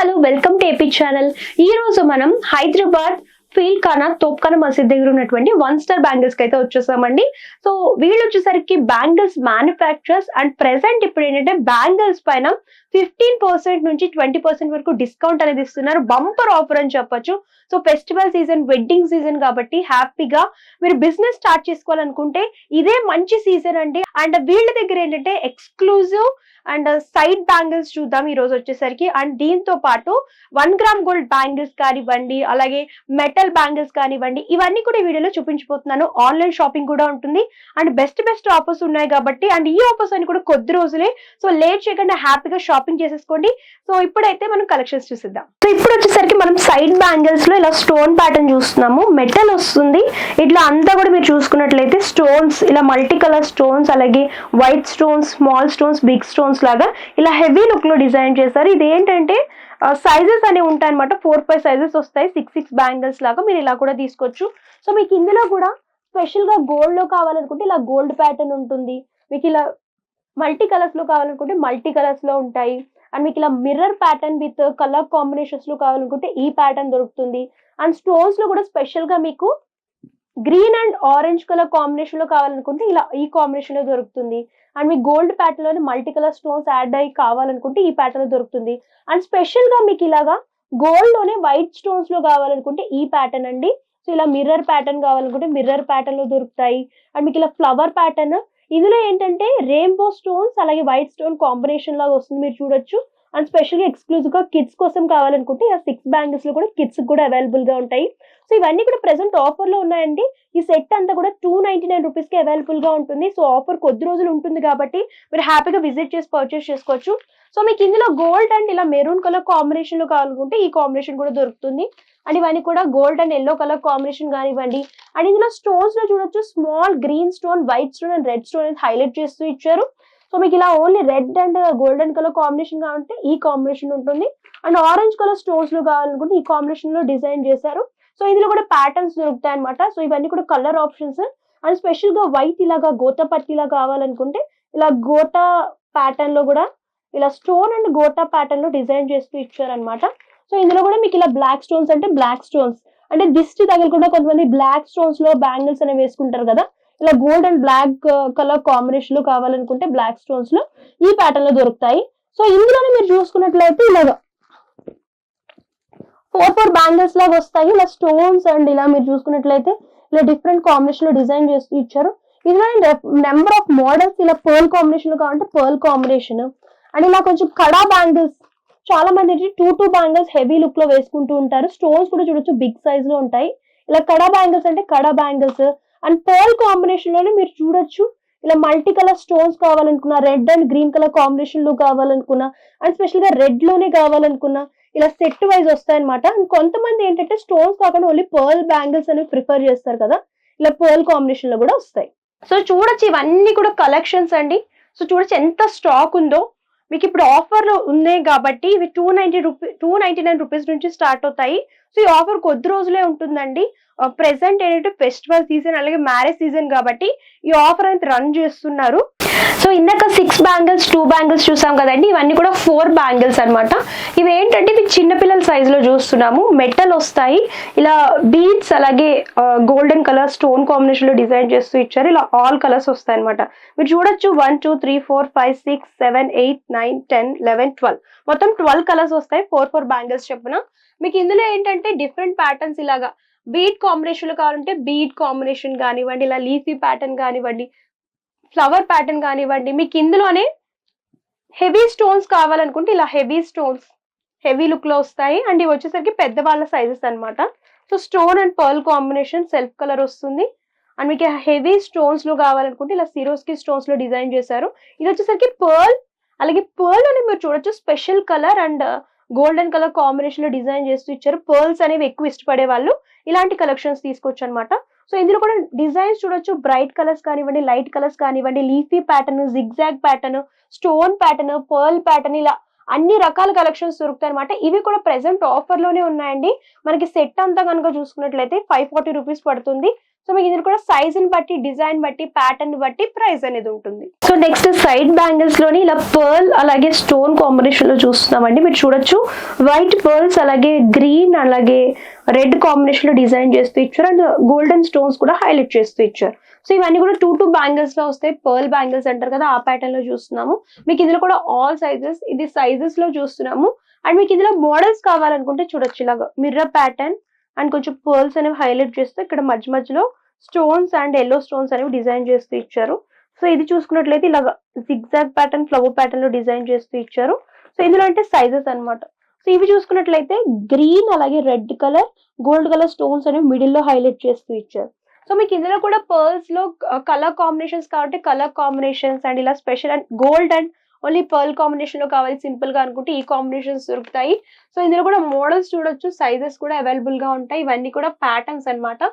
Hello welcome to AP channel. ఈ రోజు మనం హైదరాబాద్ ఫీల్ ఖానా తోప్ఖానా మసీద్ దగ్గర ఉన్నటువంటి 1 స్టార్ బ్యాంగిల్స్ కి అయితే వచ్చేసామండి. సో వీళ్ళు వచ్చేసరికి బ్యాంగిల్స్ మ్యానుఫ్యాక్చరర్స్ అండ్ ప్రెసెంట్ ఇప్పుడు ఏంటంటే బ్యాంగిల్స్ పైన 15% నుంచి 20% వరకు డిస్కౌంట్ అనేది ఇస్తున్నారు. బంపర్ ఆఫర్ అని చెప్పొచ్చు. So festival season, wedding season కాబట్టి హ్యాపీగా మీరు బిజినెస్ స్టార్ట్ చేసుకోవాలనుకుంటే ఇదే మంచి సీజన్ అండి. అండ్ వీళ్ళ దగ్గర ఏంటంటే ఎక్స్క్లూజివ్ అండ్ సైడ్ బ్యాంగిల్స్ చూద్దాం ఈ రోజు వచ్చేసరికి. అండ్ దీంతో పాటు 1 గ్రామ్ గోల్డ్ బ్యాంగిల్స్ కానివ్వండి, అలాగే మెటల్ బ్యాంగిల్స్ కానివ్వండి, ఇవన్నీ కూడా ఈ వీడియోలో చూపించబోతున్నాను. ఆన్లైన్ షాపింగ్ కూడా ఉంటుంది అండ్ బెస్ట్ ఆఫర్స్ ఉన్నాయి కాబట్టి. అండ్ ఈ ఆఫర్స్ అన్ని కూడా కొద్ది రోజులే. సో లేట్ చేయకుండా హ్యాపీగా షాపింగ్ చేసేసుకోండి. సో ఇప్పుడైతే మనం కలెక్షన్స్ చూసిద్దాం. సో ఇప్పుడు వచ్చేసరికి మనం సైడ్ బ్యాంగిల్స్ లో ఇలా స్టోన్ ప్యాటర్న్ చూస్తున్నాము. మెటల్ వస్తుంది. ఇట్లా అంతా కూడా మీరు చూసుకున్నట్లయితే స్టోన్స్, ఇలా మల్టీ కలర్ స్టోన్స్, అలాగే white stones, small stones, big stones లాగా ఇలా హెవీ లుక్ లో డిజైన్ చేశారు. ఇది ఏంటంటే సైజెస్ అనేవి ఉంటాయి అనమాట. 4-5 సైజెస్ వస్తాయి. 6 బ్యాంగిల్స్ లాగా మీరు ఇలా కూడా తీసుకోవచ్చు. సో మీకు ఇందులో కూడా స్పెషల్ గా గోల్డ్ లో కావాలనుకుంటే ఇలా గోల్డ్ ప్యాటర్న్ ఉంటుంది. మీకు ఇలా మల్టీ కలర్స్ లో కావాలనుకుంటే మల్టీ కలర్స్ లో ఉంటాయి. అండ్ మీకు ఇలా mirror pattern with colour combinations లో కావాలనుకుంటే ఈ ప్యాటర్న్ దొరుకుతుంది. అండ్ స్టోన్స్ లో కూడా స్పెషల్ గా మీకు green and orange colour combination లో కావాలనుకుంటే ఇలా ఈ కాంబినేషన్ లో దొరుకుతుంది. అండ్ మీకు గోల్డ్ ప్యాటర్న్ లోనే మల్టీ కలర్ స్టోన్స్ యాడ్ అయ్యి కావాలనుకుంటే ఈ ప్యాటర్న్ లో దొరుకుతుంది. అండ్ స్పెషల్ గా మీకు ఇలాగా గోల్డ్ లోనే వైట్ స్టోన్స్ లో కావాలనుకుంటే ఈ ప్యాటర్న్ అండి. సో ఇలా మిర్రర్ ప్యాటర్న్ కావాలనుకుంటే మిర్రర్ ప్యాటర్న్ లో దొరుకుతాయి. అండ్ మీకు ఇలా ఫ్లవర్ ప్యాటర్న్, ఇందులో ఏంటంటే రెయిన్బో స్టోన్స్ అలాగే వైట్ స్టోన్ కాంబినేషన్ లాగా వస్తుంది, మీరు చూడొచ్చు. అండ్ స్పెషల్ గా ఎక్స్క్లూజివ్ గా కిడ్స్ కోసం కావాలనుకుంటే ఇలా 6 బ్యాంగిల్స్ లో కూడా కిడ్స్ కూడా అవైలబుల్ గా ఉంటాయి. సో ఇవన్నీ కూడా ప్రెసెంట్ ఆఫర్ లో ఉన్నాయండి. ఈ సెట్ అంతా కూడా 299 రూపీస్ కి అవైలబుల్ గా ఉంటుంది. సో ఆఫర్ కొద్ది రోజులు ఉంటుంది కాబట్టి మీరు హ్యాపీగా విజిట్ చేసి పర్చేస్ చేసుకోవచ్చు. సో మీకు ఇందులో గోల్డ్ అండ్ ఇలా మెరూన్ కలర్ కాంబినేషన్ లో కావాలనుకుంటే ఈ కాంబినేషన్ కూడా దొరుకుతుంది. అండ్ ఇవన్నీ కూడా gold and yellow colour combination కానివ్వండి. అండ్ ఇందులో స్టోన్స్ లో చూడొచ్చు, small green stone, white stone and red stone highlight చేస్తూ ఇచ్చారు. సో మీకు ఇలా only red and golden colour combination కావాలంటే ఈ కాంబినేషన్ ఉంటుంది. అండ్ ఆరెంజ్ కలర్ స్టోన్స్ లో కావాలనుకుంటే ఈ కాంబినేషన్ లో డిజైన్ చేశారు. సో ఇందులో కూడా ప్యాటర్న్స్ దొరుకుతాయి అనమాట. సో ఇవన్నీ కూడా కలర్ ఆప్షన్స్. అండ్ స్పెషల్ గా వైట్ ఇలాగా గోతా పట్టిలా కావాలనుకుంటే ఇలా గోటా ప్యాటర్న్ లో కూడా ఇలా స్టోన్ అండ్ గోటా ప్యాటర్న్ లో డిజైన్ చేస్తూ ఇచ్చారనమాట. సో ఇందులో కూడా మీకు ఇలా బ్లాక్ స్టోన్స్ అంటే బ్లాక్ స్టోన్స్ అంటే దిష్టి తగలకుండా కొంతమంది బ్లాక్ స్టోన్స్ లో బ్యాంగిల్స్ అనేవి వేసుకుంటారు కదా, ఇలా gold and black colour combination లో కావాలనుకుంటే బ్లాక్ స్టోన్స్ లో ఈ ప్యాటర్న్ లో దొరుకుతాయి. సో ఇందులోనే మీరు చూసుకున్నట్లయితే ఇలాగా 4 బ్యాంగిల్స్ లాగా వస్తాయి. ఇలా స్టోన్స్ అండ్ ఇలా మీరు చూసుకున్నట్లయితే ఇలా డిఫరెంట్ కాంబినేషన్ లో డిజైన్ చేస్తూ ఇచ్చారు. ఇందులో నెంబర్ ఆఫ్ మోడల్స్, ఇలా పర్ల్ కాంబినేషన్ లో కావాలంటే పర్ల్ కాంబినేషన్. అండ్ ఇలా కొంచెం కడా బ్యాంగిల్స్, చాలా మంది 2 బ్యాంగిల్స్ హెవీ లుక్ లో వేసుకుంటూ ఉంటారు. స్టోన్స్ కూడా చూడొచ్చు బిగ్ సైజ్ లో ఉంటాయి. ఇలా కడా బ్యాంగిల్స్ అంటే కడా బ్యాంగిల్స్. అండ్ పర్ల్ కాంబినేషన్ లోనే మీరు చూడొచ్చు ఇలా మల్టీ కలర్ స్టోన్స్ కావాలనుకున్నా, red and green colour combination లో కావాలనుకున్నా, అండ్ స్పెషల్ గా రెడ్ లోనే కావాలనుకున్నా ఇలా సెట్ వైజ్ వస్తాయి అనమాట. అండ్ కొంతమంది ఏంటంటే స్టోన్స్ కాకుండా ఓన్లీ పర్ల్ బ్యాంగిల్స్ అనేవి ప్రిఫర్ చేస్తారు కదా, ఇలా పర్ల్ కాంబినేషన్ లో కూడా వస్తాయి. సో చూడొచ్చు ఇవన్నీ కూడా కలెక్షన్స్ అండి. సో చూడొచ్చు ఎంత స్టాక్ ఉందో. మీకు ఇప్పుడు ఆఫర్ లో ఉన్నాయి కాబట్టి ఇవి 299 రూపీస్ నుంచి స్టార్ట్ అవుతాయి. సో ఈ ఆఫర్ కొద్ది రోజులే ఉంటుందండి. ప్రెసెంట్ ఏంటంటే ఫెస్టివల్ సీజన్ అలాగే మ్యారేజ్ సీజన్ కాబట్టి ఈ ఆఫర్ అనేది రన్ చేస్తున్నారు. సో ఇందాక 6 బ్యాంగిల్స్, 2 బ్యాంగిల్స్ చూసాం కదండి. ఇవన్నీ కూడా 4 బ్యాంగిల్స్ అనమాట. ఇవి ఏంటంటే ఇవి చిన్నపిల్లల సైజ్ లో చూస్తున్నాము. మెటల్ వస్తాయి. ఇలా బీడ్స్ అలాగే గోల్డెన్ కలర్ స్టోన్ కాంబినేషన్ లో డిజైన్ చేస్తూ ఇచ్చారు. ఇలా ఆల్ కలర్స్ వస్తాయి అనమాట. మీరు చూడొచ్చు 1 2 3 4 5 6 7 8 9 10 11 12 మొత్తం 12 కలర్స్ వస్తాయి. 4 బ్యాంగిల్స్ చెప్పున. మీకు ఇందులో ఏంటంటే డిఫరెంట్ ప్యాటర్న్స్, ఇలాగా బీడ్ కాంబినేషన్ లో కావాలంటే బీడ్ కాంబినేషన్ కానివ్వండి, ఇలా లీఫీ ప్యాటర్న్ కానివ్వండి, ఫ్లవర్ ప్యాటర్న్ కానివ్వండి. మీకు ఇందులోనే హెవీ స్టోన్స్ కావాలనుకుంటే ఇలా హెవీ స్టోన్స్ హెవీ లుక్ లో వస్తాయి. అండ్ ఇవి వచ్చేసరికి పెద్దవాళ్ళ సైజెస్ అనమాట. So stone and pearl combination self colour వస్తుంది. అండ్ మీకు హెవీ స్టోన్స్ లో కావాలనుకుంటే ఇలా సిరోస్కి స్టోన్స్ లో డిజైన్ చేశారు. ఇది వచ్చేసరికి పర్ల్, అలాగే పర్ల్ అని మీరు చూడొచ్చు special colour and golden colour combination లో డిజైన్ చేస్తూ ఇచ్చారు. పర్ల్స్ అనేవి ఎక్కువ ఇష్టపడే వాళ్ళు ఇలాంటి కలెక్షన్స్ తీసుకోవచ్చు అనమాట. సో ఇందులో కూడా డిజైన్స్ చూడొచ్చు, బ్రైట్ కలర్స్ కానివ్వండి, లైట్ కలర్స్ కానివ్వండి, leafy pattern, zigzag pattern, stone pattern, pearl pattern, ఇలా అన్ని రకాల కలెక్షన్స్ దొరుకుతాయి అనమాట. ఇవి కూడా ప్రెసెంట్ ఆఫర్ లోనే ఉన్నాయండి. మనకి సెట్ అంతా కనుక చూసుకున్నట్లయితే 540 రూపీస్ పడుతుంది. సో మీకు ఇందులో కూడా సైజ్ ని బట్టి, డిజైన్ బట్టి, ప్యాటర్న్ బట్టి ప్రైస్ అనేది ఉంటుంది. సో నెక్స్ట్ సైడ్ బ్యాంగిల్స్ లోని ఇలా పర్ల్ అలాగే స్టోన్ కాంబినేషన్ లో చూస్తున్నామండి. మీరు చూడొచ్చు వైట్ పర్ల్స్ అలాగే గ్రీన్ అలాగే రెడ్ కాంబినేషన్ లో డిజైన్ చేస్తూ ఇచ్చారు అండ్ గోల్డెన్ స్టోన్స్ కూడా హైలైట్ చేస్తూ ఇచ్చారు. సో ఇవన్నీ కూడా 2 బ్యాంగిల్స్ లో వస్తాయి. పర్ల్ బ్యాంగిల్స్ అంటారు కదా, ఆ ప్యాటర్న్ లో చూస్తున్నాము. మీకు ఇందులో కూడా ఆల్ సైజెస్, ఇది సైజెస్ లో చూస్తున్నాము. అండ్ మీకు ఇందులో మోడల్స్ కావాలనుకుంటే చూడొచ్చు ఇలాగా మిర్రర్ ప్యాటర్న్ అండ్ కొంచెం పర్ల్స్ అనేవి హైలైట్ చేస్తూ ఇక్కడ మధ్యలో స్టోన్స్ అండ్ ఎల్లో స్టోన్స్ అనేవి డిజైన్ చేస్తూ ఇచ్చారు. సో ఇది చూసుకున్నట్లయితే ఇలాగా జిగ్జాగ్ ప్యాటర్న్, ఫ్లవర్ ప్యాటర్న్ లో డిజైన్ చేస్తూ ఇచ్చారు. సో ఇందులో అంటే సైజెస్ అన్నమాట. సో ఇవి చూసుకున్నట్లయితే గ్రీన్ అలాగే red colour, gold colour stones అనేవి మిడిల్ లో హైలైట్ చేస్తూ ఇచ్చారు. సో మీకు ఇందులో కూడా పర్ల్స్ లో కలర్ కాంబినేషన్స్ కాబట్టి కలర్ కాంబినేషన్స్ అండ్ ఇలా special and gold and only pearl combination లో కావాలి సింపుల్ గా అనుకుంటే ఈ కాంబినేషన్స్ దొరుకుతాయి. సో ఇందులో కూడా మోడల్స్ చూడొచ్చు, సైజెస్ కూడా అవైలబుల్ గా ఉంటాయి. ఇవన్నీ కూడా ప్యాటర్న్స్ అన్నమాట.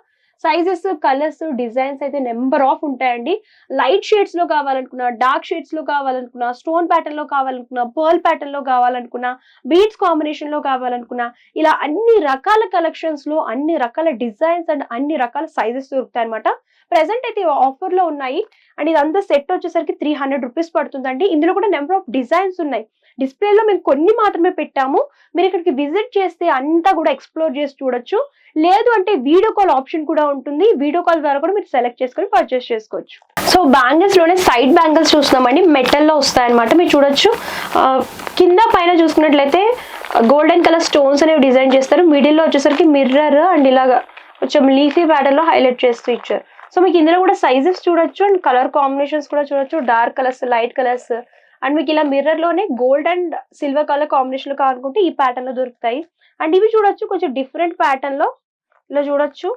సైజెస్, కలర్స్, డిజైన్స్ అయితే నెంబర్ ఆఫ్ ఉంటాయండి. లైట్ షేడ్స్ లో కావాలనుకున్నా, డార్క్ షేడ్స్ లో కావాలనుకున్నా, స్టోన్ ప్యాటర్న్ లో కావాలనుకున్నా, పర్ల్ ప్యాటర్న్ లో కావాలనుకున్నా, బీడ్స్ కాంబినేషన్ లో కావాలనుకున్నా, ఇలా అన్ని రకాల కలెక్షన్స్ లో అన్ని రకాల డిజైన్స్ అండ్ అన్ని రకాల సైజెస్ దొరుకుతాయి అనమాట. ప్రెసెంట్ అయితే ఆఫర్ లో ఉన్నాయి అండ్ ఇదంతా సెట్ వచ్చేసరికి 300 రూపీస్ పడుతుందండి. ఇందులో కూడా నెంబర్ ఆఫ్ డిజైన్స్ ఉన్నాయి. డిస్ప్లేలో మేము కొన్ని మాత్రమే పెట్టాము. మీరు ఇక్కడికి విజిట్ చేస్తే అంతా కూడా ఎక్స్ప్లోర్ చేసి చూడొచ్చు. లేదు అంటే వీడియో కాల్ ఆప్షన్ కూడా ఉంటుంది. వీడియో కాల్ ద్వారా కూడా మీరు సెలెక్ట్ చేసుకొని పర్చేస్ చేసుకోవచ్చు. సో బ్యాంగిల్స్ లోనే సైడ్ బ్యాంగిల్స్ చూస్తున్నామండి. మెటల్ లో వస్తాయన్నమాట. మీరు చూడొచ్చు కింద పైన చూసుకున్నట్లయితే గోల్డెన్ కలర్ స్టోన్స్ అనేవి డిజైన్ చేస్తారు. మిడిల్ లో వచ్చేసరికి మిర్రర్ అండ్ ఇలాగా కొంచెం లీఫీ ప్యాటర్న్ లో హైలైట్ చేస్తూ ఇచ్చారు. సో మీకు ఇందులో కూడా సైజెస్ చూడొచ్చు అండ్ కలర్ కాంబినేషన్స్ కూడా చూడొచ్చు. Dark colours, light colours and మీకు ఇలా మిర్రర్ లోనే gold and silver colour combination లో కావాలనుకుంటే ఈ ప్యాటర్న్ లో దొరుకుతాయి. అండ్ ఇవి చూడొచ్చు కొంచెం డిఫరెంట్ ప్యాటర్న్ లో ఇలా చూడొచ్చు,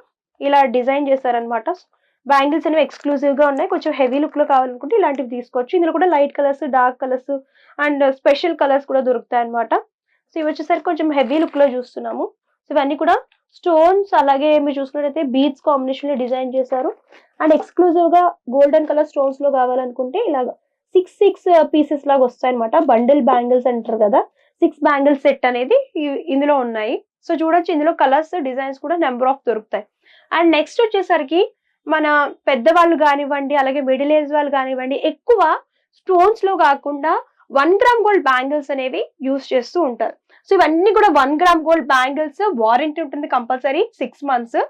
ఇలా డిజైన్ చేశారనమాట. బ్యాంగిల్స్ అనేవి ఎక్స్క్లూజివ్ గా ఉన్నాయి. కొంచెం హెవీ లుక్ లో కావాలనుకుంటే ఇలాంటివి తీసుకోవచ్చు. ఇందులో కూడా light colours, dark colours and special colours కూడా దొరుకుతాయి అనమాట. సో ఇవి వచ్చేసరికి కొంచెం హెవీ లుక్ లో చూస్తున్నాము. సో ఇవన్నీ కూడా స్టోన్స్ అలాగే మీరు చూసుకున్నట్లయితే బీడ్స్ కాంబినేషన్ లో డిజైన్ చేశారు. అండ్ ఎక్స్క్లూజివ్ గా గోల్డెన్ కలర్ స్టోన్స్ లో కావాలనుకుంటే ఇలాగా 6 పీసెస్ లాగా వస్తాయి అనమాట. బండిల్ బ్యాంగిల్స్ అంటారు కదా, 6 బ్యాంగిల్ సెట్ అనేది ఇందులో ఉన్నాయి. సో చూడొచ్చు ఇందులో కలర్స్, డిజైన్స్ కూడా నెంబర్ ఆఫ్ దొరుకుతాయి. అండ్ నెక్స్ట్ వచ్చేసరికి మన పెద్దవాళ్ళు కానివ్వండి అలాగే మిడిల్ ఏజ్ వాళ్ళు కానివ్వండి ఎక్కువ స్టోన్స్ లో కాకుండా 1 గ్రామ్ గోల్డ్ బ్యాంగిల్స్ అనేవి యూజ్ చేస్తూ ఉంటారు. సో ఇవన్నీ కూడా 1 గ్రామ్ గోల్డ్ బ్యాంగిల్స్, వారంటీ ఉంటుంది కంపల్సరీ 6 మంత్స్.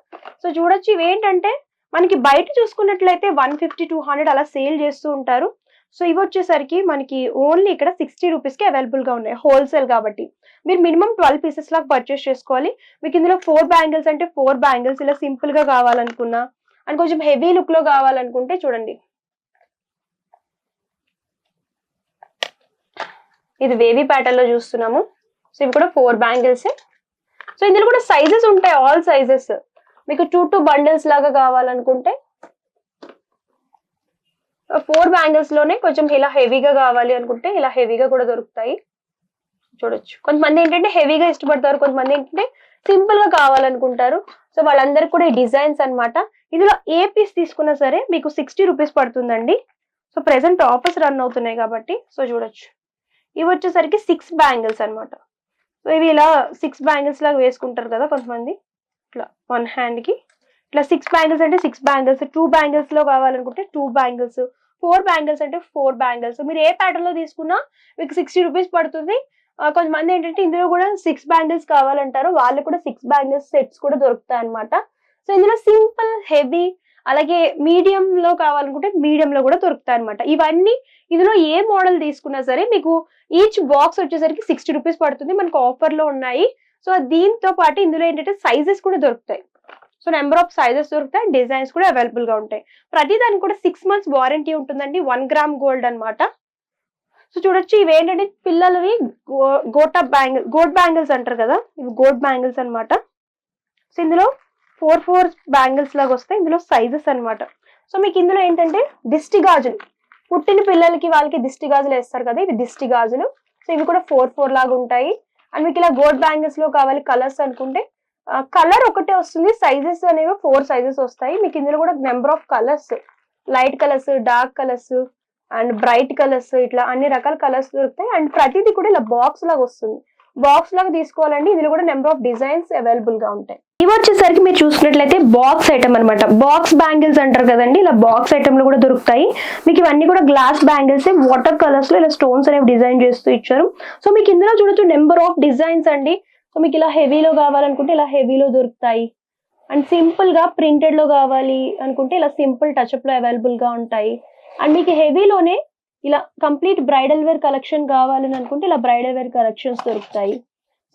సో చూడొచ్చు ఇవి ఏంటంటే మనకి బయట చూసుకున్నట్లయితే 150-200 అలా సేల్ చేస్తూ ఉంటారు. సో ఇవి వచ్చేసరికి మనకి ఓన్లీ ఇక్కడ 60 రూపీస్ కి అవైలబుల్ గా ఉన్నాయి, హోల్సేల్ కాబట్టి. మీరు మినిమం 12 పీసెస్ లాగా పర్చేస్ చేసుకోవాలి. మీకు ఇందులో 4 బ్యాంగిల్స్ అంటే 4 బ్యాంగిల్స్ ఇలా సింపుల్ గా కావాలనుకున్నా అండ్ కొంచెం హెవీ లుక్ లో కావాలనుకుంటే చూడండి ఇది వేవీ ప్యాటర్న్ లో చూస్తున్నాము. సో ఇవి కూడా 4 బ్యాంగిల్స్. సో ఇందులో కూడా సైజెస్ ఉంటాయి, ఆల్ సైజెస్. మీకు 2 బండిల్స్ లాగా కావాలనుకుంటే 4 బ్యాంగిల్స్ లోనే కొంచెం ఇలా హెవీగా కావాలి అనుకుంటే ఇలా హెవీగా కూడా దొరుకుతాయి. చూడొచ్చు కొంతమంది ఏంటంటే హెవీగా ఇష్టపడతారు, కొంతమంది ఏంటంటే సింపుల్ గా కావాలనుకుంటారు. సో వాళ్ళందరికీ కూడా ఈ డిజైన్స్ అన్నమాట. ఇందులో ఏ పీస్ తీసుకున్నా సరే మీకు 60 రూపీస్ పడుతుందండి. సో ప్రెసెంట్ ఆఫర్స్ రన్ అవుతున్నాయి కాబట్టి. సో చూడొచ్చు ఇవి వచ్చేసరికి 6 బ్యాంగిల్స్ అన్నమాట. సో ఇవి ఇలా 6 బ్యాంగిల్స్ లాగా వేసుకుంటారు కదా కొంతమంది, ఇట్లా 1 హ్యాండ్ కి ఇట్లా 6 బ్యాంగిల్స్ అంటే 6 బ్యాంగిల్స్, 2 బ్యాంగిల్స్ లో కావాలనుకుంటే 2 బ్యాంగిల్స్, 4 బ్యాంగిల్స్ అంటే 4 బ్యాంగిల్స్. మీరు ఏ ప్యాటర్న్ లో తీసుకున్నా మీకు 60 రూపీస్ పడుతుంది. కొంతమంది ఏంటంటే ఇందులో కూడా 6 బ్యాంగిల్స్ కావాలంటారు, వాళ్ళు కూడా 6 బ్యాంగిల్స్ సెట్స్ కూడా దొరుకుతాయి అనమాట. సో ఇందులో సింపుల్, హెవీ అలాగే మీడియం లో కావాలనుకుంటే మీడియం లో కూడా దొరుకుతాయి అనమాట. ఇవన్నీ ఇందులో ఏ మోడల్ తీసుకున్నా సరే మీకు ఈచ్ బాక్స్ వచ్చేసరికి 60 రూపీస్ పడుతుంది. మనకు ఆఫర్ లో ఉన్నాయి. సో దీంతో పాటు ఇందులో ఏంటంటే సైజెస్ కూడా దొరుకుతాయి. సో నెంబర్ ఆఫ్ సైజెస్ దొరుకుతాయి, డిజైన్స్ కూడా అవైలబుల్ గా ఉంటాయి. ప్రతి దానికి కూడా 6 మంత్స్ వారంటీ ఉంటుందండి. 1 గ్రామ్ గోల్డ్ అన్నమాట. సో చూడొచ్చు ఇవి ఏంటంటే పిల్లలవి గోల్డ్ బ్యాంగిల్స్ అంటారు కదా, ఇవి గోల్డ్ బ్యాంగిల్స్ అన్నమాట. సో ఇందులో 4 బ్యాంగిల్స్ లాగా వస్తాయి. ఇందులో సైజెస్ అన్నమాట. సో మీకు ఇందులో ఏంటంటే దిష్టి గాజులు, పుట్టిన పిల్లలకి వాళ్ళకి దిష్టి గాజులు వేస్తారు కదా, ఇవి దిష్టి గాజులు. సో ఇవి కూడా 4 లాగా ఉంటాయి. అండ్ మీకు ఇలా గోల్డ్ బ్యాంగిల్స్ లో కావాలి కలర్స్ అనుకుంటే కలర్ ఒకటే వస్తుంది, సైజెస్ అనేవి 4 సైజెస్ వస్తాయి. మీకు ఇందులో కూడా number of colours, light colours, dark colours and bright colours, ఇట్లా అన్ని రకాల కలర్స్ దొరుకుతాయి. అండ్ ప్రతిదీ కూడా ఇలా బాక్స్ లాగా వస్తుంది. బాక్స్ లాగా తీసుకోవాలండి. ఇందులో కూడా నెంబర్ ఆఫ్ డిజైన్స్ అవైలబుల్ గా ఉంటాయి. ఇవి వచ్చేసరికి మీరు చూసుకున్నట్లయితే బాక్స్ ఐటమ్ అనమాట. బాక్స్ బ్యాంగిల్స్ అంటారు కదండి, ఇలా బాక్స్ ఐటమ్ లో కూడా దొరుకుతాయి మీకు. ఇవన్నీ కూడా గ్లాస్ బ్యాంగిల్స్, వాటర్ కలర్స్ లో ఇలా స్టోన్స్ అనేవి డిజైన్ చేస్తూ ఇచ్చారు. సో మీకు ఇందులో చూడొచ్చు నెంబర్ ఆఫ్ డిజైన్స్ అండి. సో మీకు ఇలా హెవీలో కావాలనుకుంటే ఇలా హెవీలో దొరుకుతాయి, అండ్ సింపుల్ గా ప్రింటెడ్ లో కావాలి అనుకుంటే ఇలా సింపుల్ టచ్అప్ లో అవైలబుల్ గా ఉంటాయి. అండ్ మీకు హెవీలోనే ఇలా కంప్లీట్ బ్రైడల్ వేర్ కలెక్షన్ కావాలని అనుకుంటే ఇలా బ్రైడల్ వేర్ కలెక్షన్స్ దొరుకుతాయి.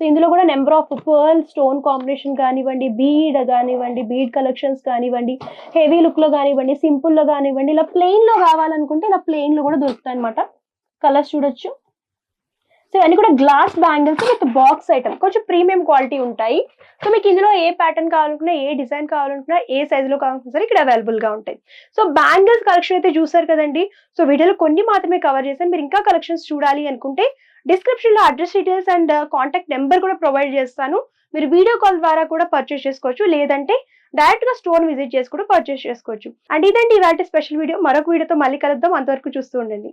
సో ఇందులో కూడా number of pearl stone combination కానివ్వండి, బీడ్ కానివ్వండి, బీడ్ కలెక్షన్స్ కానివ్వండి, హెవీ లుక్ లో కానివ్వండి, సింపుల్ లో కానివ్వండి, ఇలా ప్లెయిన్ లో కావాలనుకుంటే ఇలా ప్లెయిన్ లో కూడా దొరుకుతాయి అనమాట. కలర్స్ చూడొచ్చు. సో ఇవన్నీ కూడా glass bangles with box item, కొంచెం ప్రీమియం క్వాలిటీ ఉంటాయి. సో మీకు ఇందులో ఏ ప్యాటర్న్ కావాలనుకున్నా, ఏ డిజైన్ కావాలనుకున్నా, ఏ సైజ్ లో కావాలనుకున్నా సరే ఇక్కడ అవైలబుల్ గా ఉంటాయి. సో బ్యాంగిల్స్ కలెక్షన్ అయితే చూసారు కదండి. సో వీడియోలో కొన్ని మాత్రమే కవర్ చేశాను. మీరు ఇంకా కలెక్షన్స్ చూడాలి అనుకుంటే డిస్క్రిప్షన్ లో address details and contact number కూడా ప్రొవైడ్ చేస్తాను. మీరు వీడియో కాల్ ద్వారా కూడా పర్చేస్ చేసుకోవచ్చు, లేదంటే డైరెక్ట్ గా స్టోర్ విజిట్ చేసి కూడా పర్చేస్ చేసుకోవచ్చు. అండ్ ఇదండి ఇవాళ స్పెషల్ వీడియో. మరొక వీడియోతో మళ్ళీ కలుద్దాం. అంతవరకు చూస్తూ ఉండండి.